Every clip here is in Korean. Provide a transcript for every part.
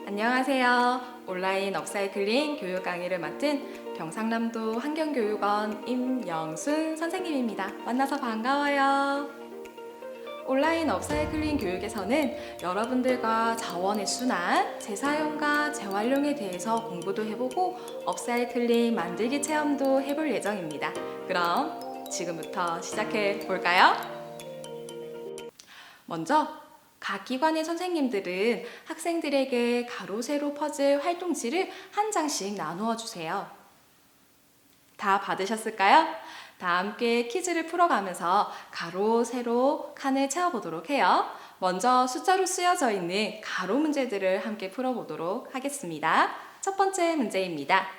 안녕하세요. 온라인 업사이클링 교육 강의를 맡은 경상남도 환경교육원 임영순 선생님입니다. 만나서 반가워요. 온라인 업사이클링 교육에서는 여러분들과 자원의 순환, 재사용과 재활용에 대해서 공부도 해보고 업사이클링 만들기 체험도 해볼 예정입니다. 그럼 지금부터 시작해 볼까요? 먼저 각 기관의 선생님들은 학생들에게 가로, 세로 퍼즐 활동지를 한 장씩 나누어 주세요. 다 받으셨을까요? 다 함께 퀴즈를 풀어가면서 가로, 세로 칸을 채워보도록 해요. 먼저 숫자로 쓰여져 있는 가로 문제들을 함께 풀어보도록 하겠습니다. 첫 번째 문제입니다.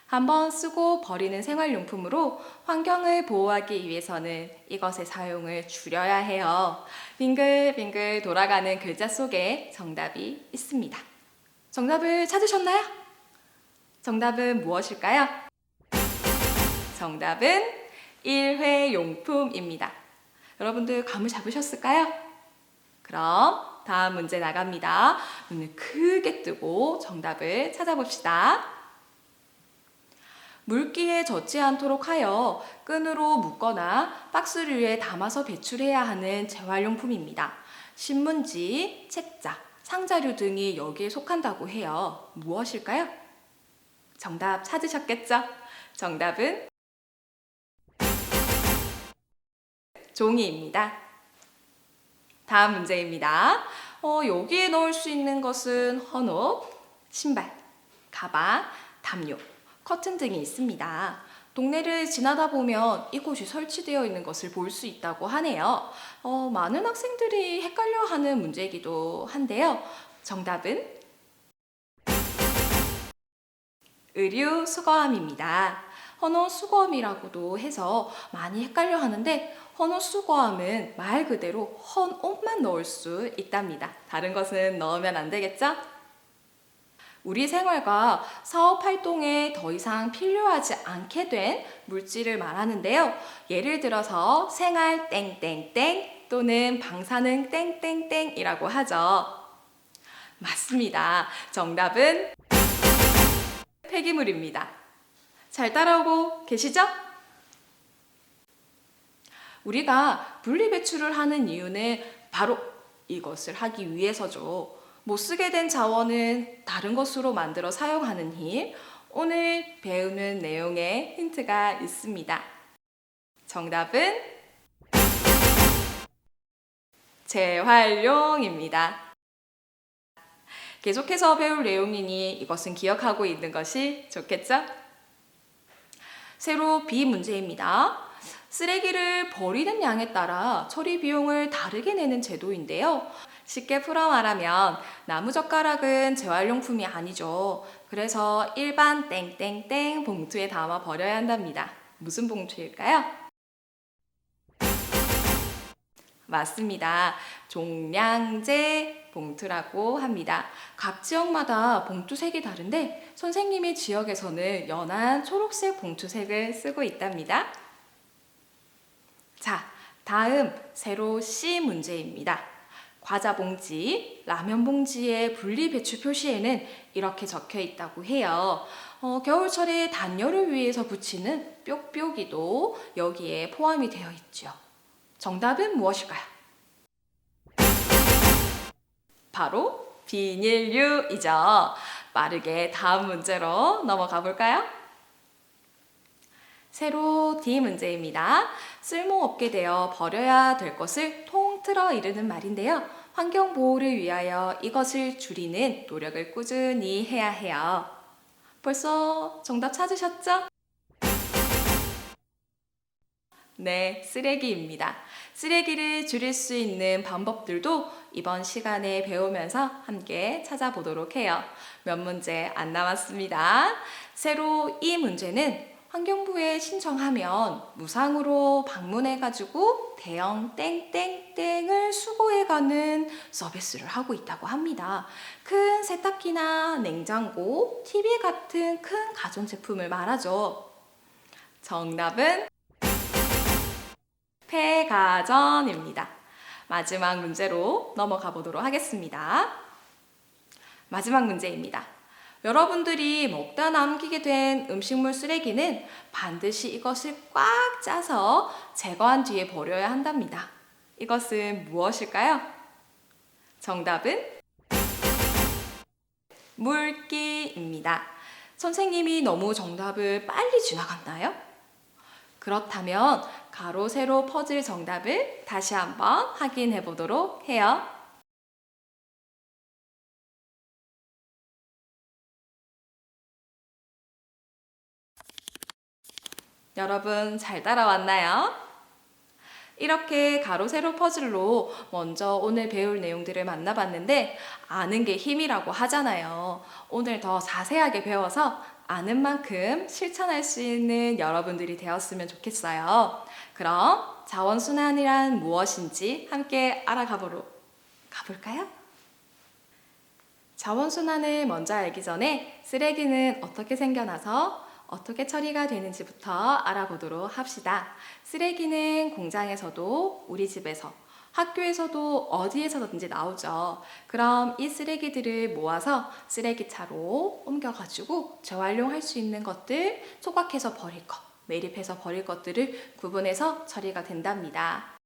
한번 쓰고 버리는 생활용품으로 환경을 보호하기 위해서는 이것의 사용을 줄여야 해요. 빙글빙글 돌아가는 글자 속에 정답이 있습니다. 정답을 찾으셨나요? 정답은 무엇일까요? 정답은 일회용품입니다. 여러분들 감을 잡으셨을까요? 그럼 다음 문제 나갑니다. 눈을 크게 뜨고 정답을 찾아봅시다. 물기에 젖지 않도록 하여 끈으로 묶거나 박스류에 담아서 배출해야 하는 재활용품입니다. 신문지, 책자, 상자류 등이 여기에 속한다고 해요. 무엇일까요? 정답 찾으셨겠죠? 정답은 종이입니다. 다음 문제입니다. 여기에 넣을 수 있는 것은 헌옷, 신발, 가방, 담요, 커튼 등이 있습니다. 동네를 지나다 보면 이곳이 설치되어 있는 것을 볼 수 있다고 하네요. 많은 학생들이 헷갈려하는 문제이기도 한데요. 정답은 의류 수거함입니다. 헌옷 수거함이라고도 해서 많이 헷갈려 하는데 헌옷 수거함은 말 그대로 헌옷만 넣을 수 있답니다. 다른 것은 넣으면 안 되겠죠? 우리 생활과 사업 활동에 더 이상 필요하지 않게 된 물질을 말하는데요. 예를 들어서 생활 땡땡땡 또는 방사능 땡땡땡이라고 하죠. 맞습니다. 정답은 폐기물입니다. 잘 따라오고 계시죠? 우리가 분리배출을 하는 이유는 바로 이것을 하기 위해서죠. 못 쓰게 된 자원은 다른 것으로 만들어 사용하는 힘. 오늘 배우는 내용에 힌트가 있습니다. 정답은 재활용입니다. 계속해서 배울 내용이니 이것은 기억하고 있는 것이 좋겠죠? 새로 B 문제입니다. 쓰레기를 버리는 양에 따라 처리 비용을 다르게 내는 제도인데요. 쉽게 풀어 말하면 나무젓가락은 재활용품이 아니죠. 그래서 일반 땡땡땡 봉투에 담아 버려야 한답니다. 무슨 봉투일까요? 맞습니다. 종량제 봉투라고 합니다. 각 지역마다 봉투 색이 다른데 선생님의 지역에서는 연한 초록색 봉투색을 쓰고 있답니다. 자, 다음 세로 C 문제입니다. 과자 봉지, 라면 봉지의 분리 배출 표시에는 이렇게 적혀 있다고 해요. 겨울철에 단열을 위해서 붙이는 뾱뾱이도 여기에 포함이 되어 있죠. 정답은 무엇일까요? 바로 비닐류이죠. 빠르게 다음 문제로 넘어가 볼까요? 세로 D 문제입니다. 쓸모없게 되어 버려야 될 것을 통틀어 이르는 말인데요. 환경 보호를 위하여 이것을 줄이는 노력을 꾸준히 해야 해요. 벌써 정답 찾으셨죠? 네, 쓰레기입니다. 쓰레기를 줄일 수 있는 방법들도 이번 시간에 배우면서 함께 찾아보도록 해요. 몇 문제 안 남았습니다. 세로 E 문제는 환경부에 신청하면 무상으로 방문해가지고 대형 땡땡땡을 수거해가는 서비스를 하고 있다고 합니다. 큰 세탁기나 냉장고, TV 같은 큰 가전제품을 말하죠. 정답은 폐가전입니다. 마지막 문제로 넘어가 보도록 하겠습니다. 마지막 문제입니다. 여러분들이 먹다 남기게 된 음식물 쓰레기는 반드시 이것을 꽉 짜서 제거한 뒤에 버려야 한답니다. 이것은 무엇일까요? 정답은 물기입니다. 선생님이 너무 정답을 빨리 지나갔나요? 그렇다면 가로, 세로 퍼즐 정답을 다시 한번 확인해 보도록 해요. 여러분 잘 따라왔나요? 이렇게 가로, 세로 퍼즐로 먼저 오늘 배울 내용들을 만나봤는데 아는 게 힘이라고 하잖아요. 오늘 더 자세하게 배워서 아는 만큼 실천할 수 있는 여러분들이 되었으면 좋겠어요. 그럼 자원순환이란 무엇인지 함께 알아가보러 가볼까요? 자원순환을 먼저 알기 전에 쓰레기는 어떻게 생겨나서 어떻게 처리가 되는지부터 알아보도록 합시다. 쓰레기는 공장에서도 우리 집에서 학교에서도 어디에서든지 나오죠. 그럼 이 쓰레기들을 모아서 쓰레기차로 옮겨가지고 재활용할 수 있는 것들, 소각해서 버릴 것, 매립해서 버릴 것들을 구분해서 처리가 된답니다.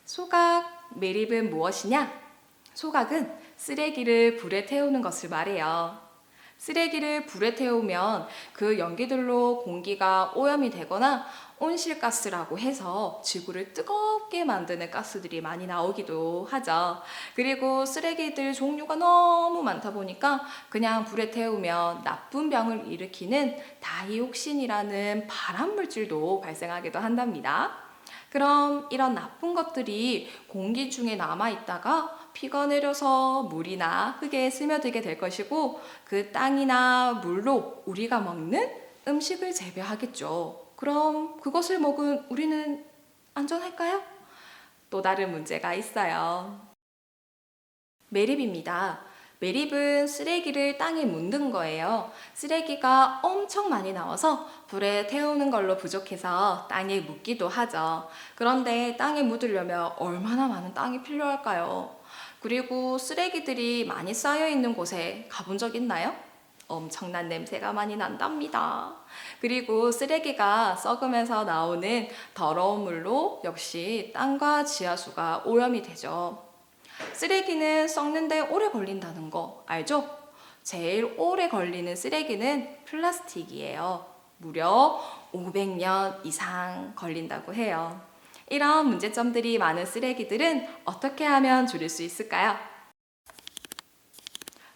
소각, 매립은 무엇이냐? 소각은 쓰레기를 불에 태우는 것을 말해요. 쓰레기를 불에 태우면 그 연기들로 공기가 오염이 되거나 온실가스라고 해서 지구를 뜨겁게 만드는 가스들이 많이 나오기도 하죠. 그리고 쓰레기들 종류가 너무 많다 보니까 그냥 불에 태우면 나쁜 병을 일으키는 다이옥신이라는 발암물질도 발생하기도 한답니다. 그럼 이런 나쁜 것들이 공기 중에 남아있다가 비가 내려서 물이나 흙에 스며들게 될 것이고 그 땅이나 물로 우리가 먹는 음식을 재배하겠죠. 그럼 그것을 먹은 우리는 안전할까요? 또 다른 문제가 있어요. 매립입니다. 매립은 쓰레기를 땅에 묻는 거예요. 쓰레기가 엄청 많이 나와서 불에 태우는 걸로 부족해서 땅에 묻기도 하죠. 그런데 땅에 묻으려면 얼마나 많은 땅이 필요할까요? 그리고 쓰레기들이 많이 쌓여 있는 곳에 가본 적 있나요? 엄청난 냄새가 많이 난답니다. 그리고 쓰레기가 썩으면서 나오는 더러운 물로 역시 땅과 지하수가 오염이 되죠. 쓰레기는 썩는데 오래 걸린다는 거 알죠? 제일 오래 걸리는 쓰레기는 플라스틱이에요. 무려 500년 이상 걸린다고 해요. 이런 문제점들이 많은 쓰레기들은 어떻게 하면 줄일 수 있을까요?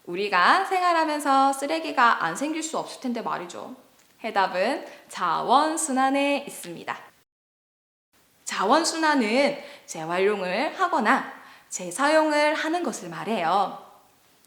우리가 생활하면서 쓰레기가 안 생길 수 없을 텐데 말이죠. 해답은 자원순환에 있습니다. 자원순환은 재활용을 하거나 재사용을 하는 것을 말해요.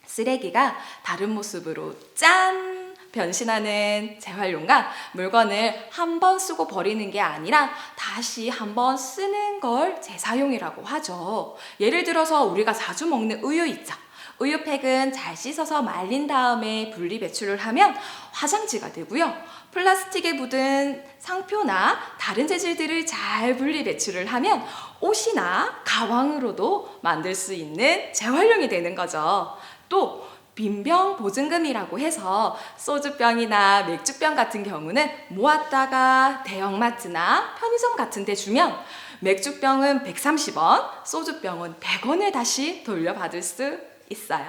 쓰레기가 다른 모습으로 짠! 변신하는 재활용과 물건을 한 번 쓰고 버리는 게 아니라 다시 한 번 쓰는 걸 재사용이라고 하죠. 예를 들어서 우리가 자주 먹는 우유 있죠. 우유팩은 잘 씻어서 말린 다음에 분리 배출을 하면 화장지가 되고요. 플라스틱에 묻은 상표나 다른 재질들을 잘 분리 배출을 하면 옷이나 가방으로도 만들 수 있는 재활용이 되는 거죠. 또 빈병 보증금이라고 해서 소주병이나 맥주병 같은 경우는 모았다가 대형마트나 편의점 같은 데 주면 맥주병은 130원, 소주병은 100원을 다시 돌려받을 수 있어요.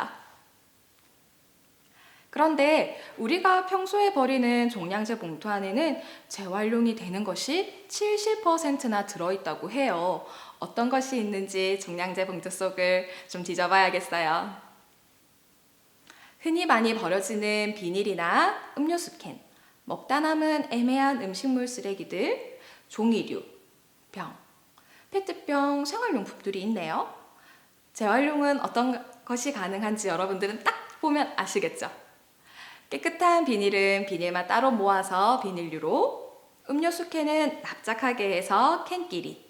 그런데 우리가 평소에 버리는 종량제 봉투 안에는 재활용이 되는 것이 70%나 들어있다고 해요. 어떤 것이 있는지 종량제 봉투 속을 좀 뒤져봐야겠어요. 흔히 많이 버려지는 비닐이나 음료수 캔, 먹다 남은 애매한 음식물 쓰레기들, 종이류, 병, 페트병, 생활용품들이 있네요. 재활용은 어떤 것이 가능한지 여러분들은 딱 보면 아시겠죠? 깨끗한 비닐은 비닐만 따로 모아서 비닐류로, 음료수 캔은 납작하게 해서 캔끼리,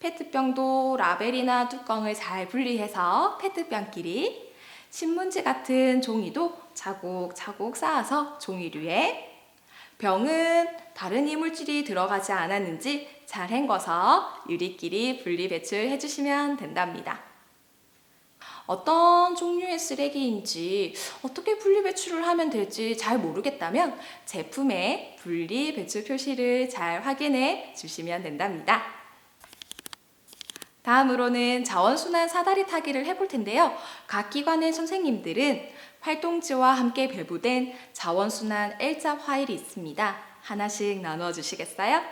페트병도 라벨이나 뚜껑을 잘 분리해서 페트병끼리, 신문지 같은 종이도 차곡차곡 쌓아서 종이류에, 병은 다른 이물질이 들어가지 않았는지 잘 헹궈서 유리끼리 분리 배출해 주시면 된답니다. 어떤 종류의 쓰레기인지 어떻게 분리 배출을 하면 될지 잘 모르겠다면 제품의 분리 배출 표시를 잘 확인해 주시면 된답니다. 다음으로는 자원순환 사다리 타기를 해볼 텐데요. 각 기관의 선생님들은 활동지와 함께 배부된 자원순환 L자 파일이 있습니다. 하나씩 나누어 주시겠어요?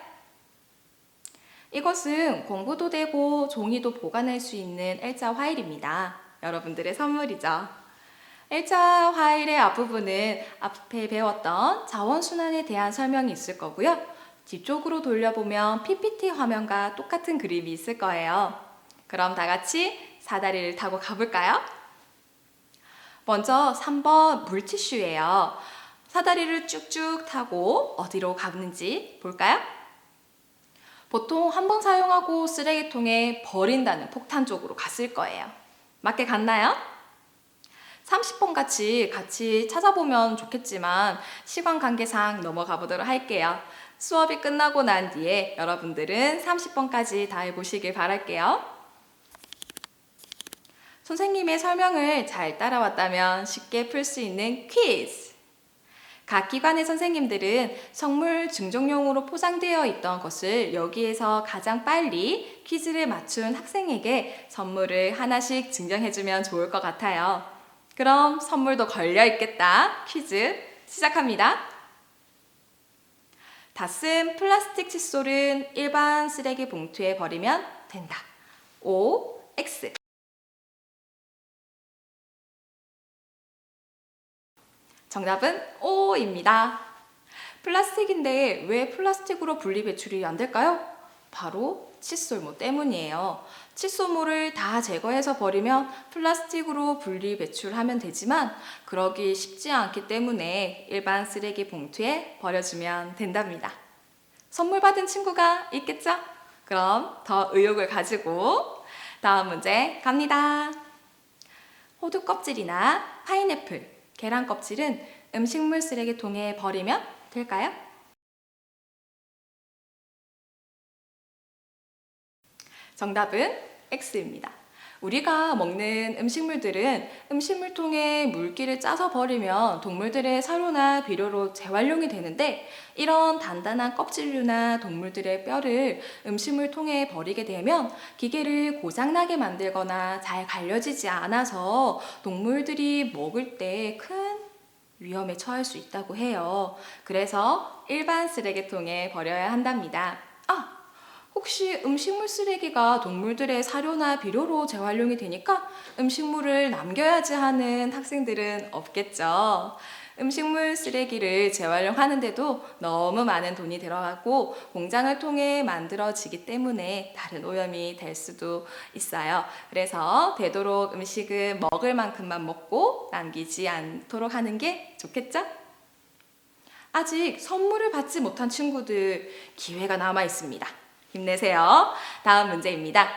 이것은 공부도 되고 종이도 보관할 수 있는 L자 파일입니다. 여러분들의 선물이죠. L자 파일의 앞부분은 앞에 배웠던 자원순환에 대한 설명이 있을 거고요. 뒤쪽으로 돌려보면 PPT 화면과 똑같은 그림이 있을 거예요. 그럼 다 같이 사다리를 타고 가볼까요? 먼저 3번 물티슈예요. 사다리를 쭉쭉 타고 어디로 가는지 볼까요? 보통 한 번 사용하고 쓰레기통에 버린다는 폭탄 쪽으로 갔을 거예요. 맞게 갔나요? 30번 같이 찾아보면 좋겠지만 시간 관계상 넘어가 보도록 할게요. 수업이 끝나고 난 뒤에 여러분들은 30번까지 다 해보시길 바랄게요. 선생님의 설명을 잘 따라왔다면 쉽게 풀 수 있는 퀴즈! 각 기관의 선생님들은 선물 증정용으로 포장되어 있던 것을 여기에서 가장 빨리 퀴즈를 맞춘 학생에게 선물을 하나씩 증정해주면 좋을 것 같아요. 그럼 선물도 걸려 있겠다. 퀴즈 시작합니다. 다 쓴 플라스틱 칫솔은 일반 쓰레기 봉투에 버리면 된다. O, X. 정답은 O입니다. 플라스틱인데 왜 플라스틱으로 분리 배출이 안 될까요? 바로 칫솔모 때문이에요. 칫솔모를 다 제거해서 버리면 플라스틱으로 분리 배출하면 되지만 그러기 쉽지 않기 때문에 일반 쓰레기 봉투에 버려주면 된답니다. 선물 받은 친구가 있겠죠? 그럼 더 의욕을 가지고 다음 문제 갑니다. 호두 껍질이나 파인애플, 계란 껍질은 음식물 쓰레기통에 버리면 될까요? 정답은 X입니다. 우리가 먹는 음식물들은 음식물통에 물기를 짜서 버리면 동물들의 사료나 비료로 재활용이 되는데 이런 단단한 껍질류나 동물들의 뼈를 음식물통에 버리게 되면 기계를 고장나게 만들거나 잘 갈려지지 않아서 동물들이 먹을 때 큰 위험에 처할 수 있다고 해요. 그래서 일반 쓰레기통에 버려야 한답니다. 혹시 음식물 쓰레기가 동물들의 사료나 비료로 재활용이 되니까 음식물을 남겨야지 하는 학생들은 없겠죠. 음식물 쓰레기를 재활용하는데도 너무 많은 돈이 들어가고 공장을 통해 만들어지기 때문에 다른 오염이 될 수도 있어요. 그래서 되도록 음식은 먹을 만큼만 먹고 남기지 않도록 하는 게 좋겠죠? 아직 선물을 받지 못한 친구들 기회가 남아 있습니다. 힘내세요. 다음 문제입니다.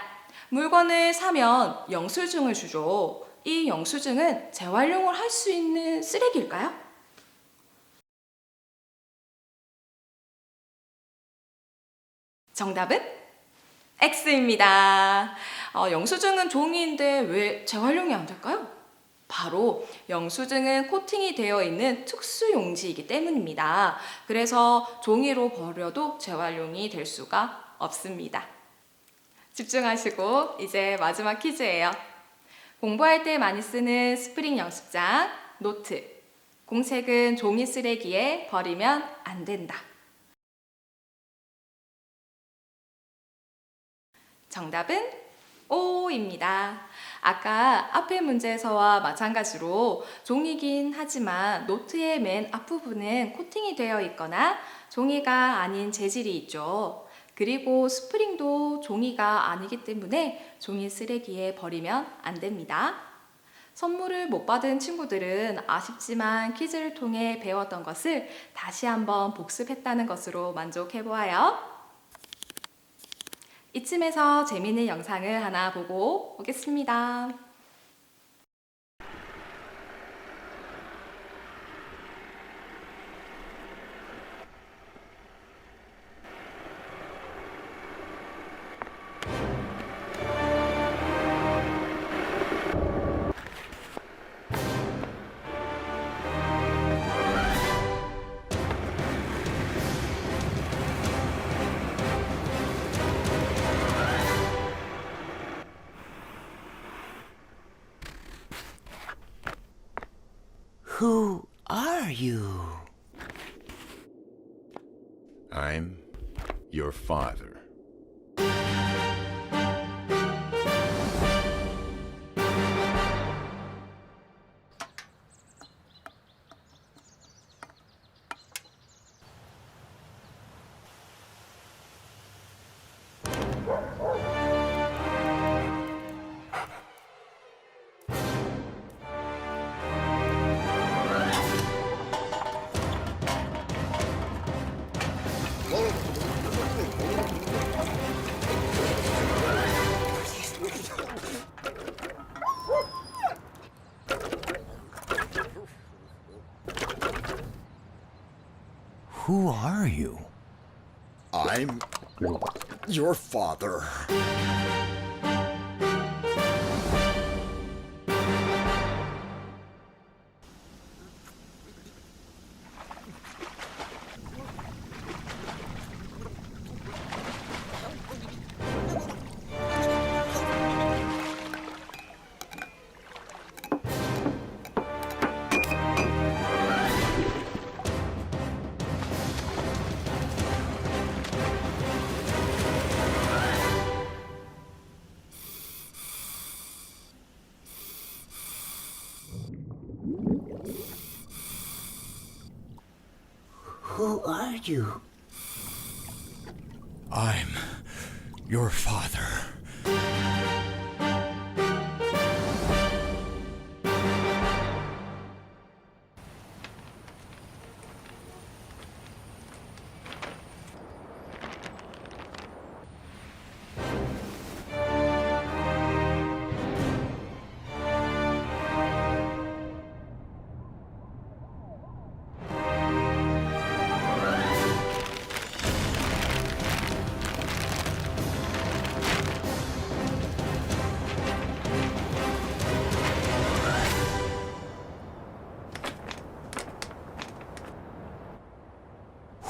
물건을 사면 영수증을 주죠. 이 영수증은 재활용을 할 수 있는 쓰레기일까요? 정답은 X입니다. 영수증은 종이인데 왜 재활용이 안 될까요? 바로 영수증은 코팅이 되어 있는 특수 용지이기 때문입니다. 그래서 종이로 버려도 재활용이 될 수가 없습니다. 집중하시고 이제 마지막 퀴즈예요. 공부할 때 많이 쓰는 스프링 연습장, 노트, 공책은 종이 쓰레기에 버리면 안 된다. 정답은 O입니다. 아까 앞의 문제에서와 마찬가지로 종이긴 하지만 노트의 맨 앞부분은 코팅이 되어 있거나 종이가 아닌 재질이 있죠. 그리고 스프링도 종이가 아니기 때문에 종이 쓰레기에 버리면 안 됩니다. 선물을 못 받은 친구들은 아쉽지만 퀴즈를 통해 배웠던 것을 다시 한번 복습했다는 것으로 만족해 보아요. 이쯤에서 재미있는 영상을 하나 보고 오겠습니다. Who are you? I'm your father. Who are you? I'm your father. Who are you? I'm your father.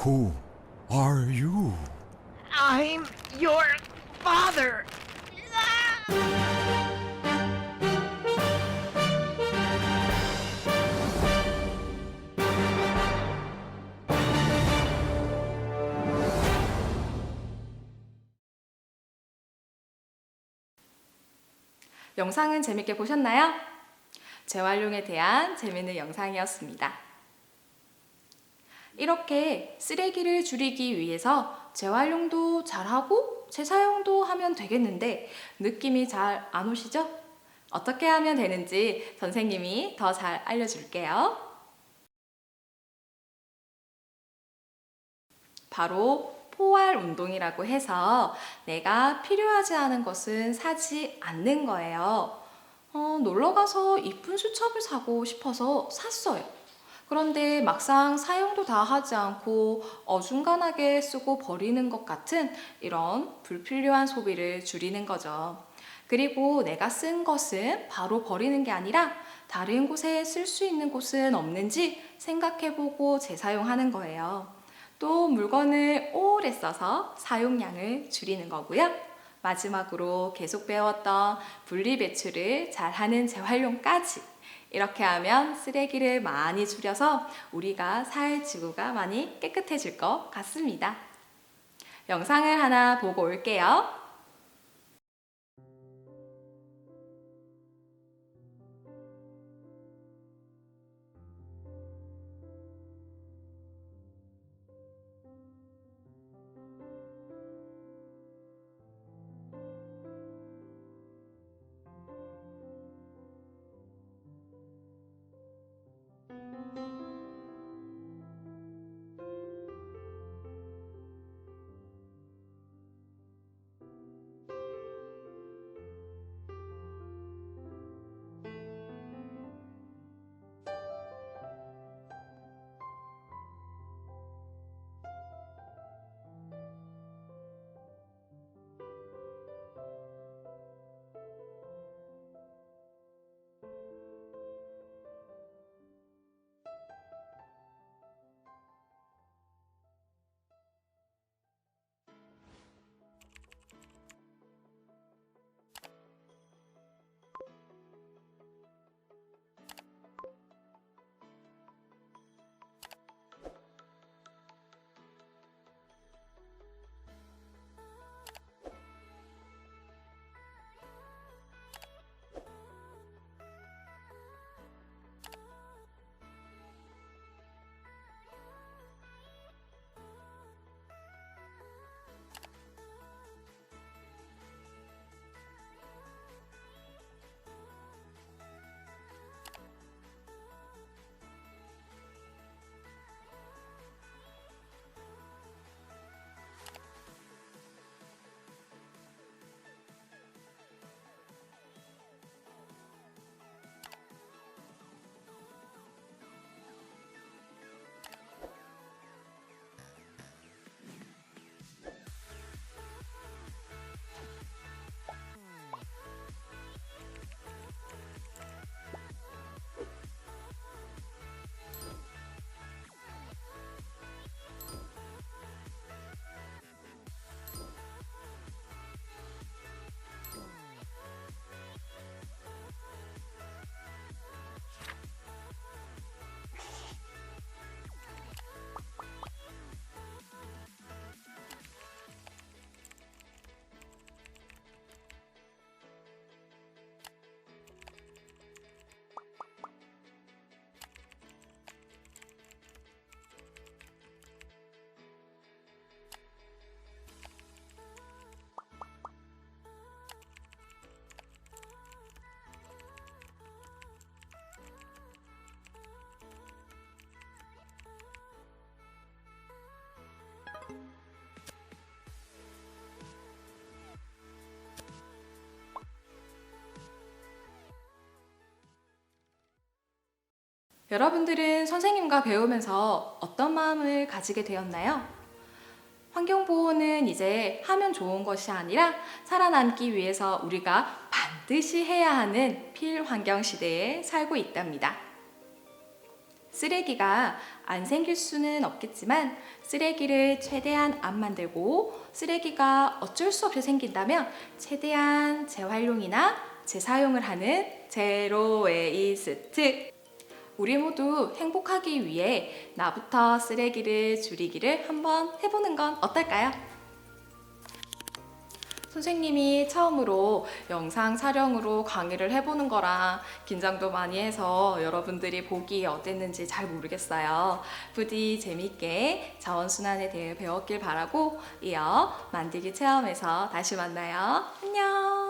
Who are you? I'm your father. 영상은 재밌게 보셨나요? 재활용에 대한 재미있는 영상이었습니다. 이렇게 쓰레기를 줄이기 위해서 재활용도 잘하고 재사용도 하면 되겠는데 느낌이 잘 안 오시죠? 어떻게 하면 되는지 선생님이 더 잘 알려줄게요. 바로 포활 운동이라고 해서 내가 필요하지 않은 것은 사지 않는 거예요. 놀러가서 이쁜 수첩을 사고 싶어서 샀어요. 그런데 막상 사용도 다 하지 않고 어중간하게 쓰고 버리는 것 같은 이런 불필요한 소비를 줄이는 거죠. 그리고 내가 쓴 것은 바로 버리는 게 아니라 다른 곳에 쓸 수 있는 곳은 없는지 생각해보고 재사용하는 거예요. 또 물건을 오래 써서 사용량을 줄이는 거고요. 마지막으로 계속 배웠던 분리배출을 잘하는 재활용까지 이렇게 하면 쓰레기를 많이 줄여서 우리가 살 지구가 많이 깨끗해질 것 같습니다. 영상을 하나 보고 올게요. 여러분들은 선생님과 배우면서 어떤 마음을 가지게 되었나요? 환경보호는 이제 하면 좋은 것이 아니라 살아남기 위해서 우리가 반드시 해야 하는 필환경 시대에 살고 있답니다. 쓰레기가 안 생길 수는 없겠지만 쓰레기를 최대한 안 만들고 쓰레기가 어쩔 수 없이 생긴다면 최대한 재활용이나 재사용을 하는 제로 웨이스트. 우리 모두 행복하기 위해 나부터 쓰레기를 줄이기를 한번 해보는 건 어떨까요? 선생님이 처음으로 영상 촬영으로 강의를 해보는 거라 긴장도 많이 해서 여러분들이 보기 어땠는지 잘 모르겠어요. 부디 재밌게 자원순환에 대해 배웠길 바라고 이어 만들기 체험에서 다시 만나요. 안녕!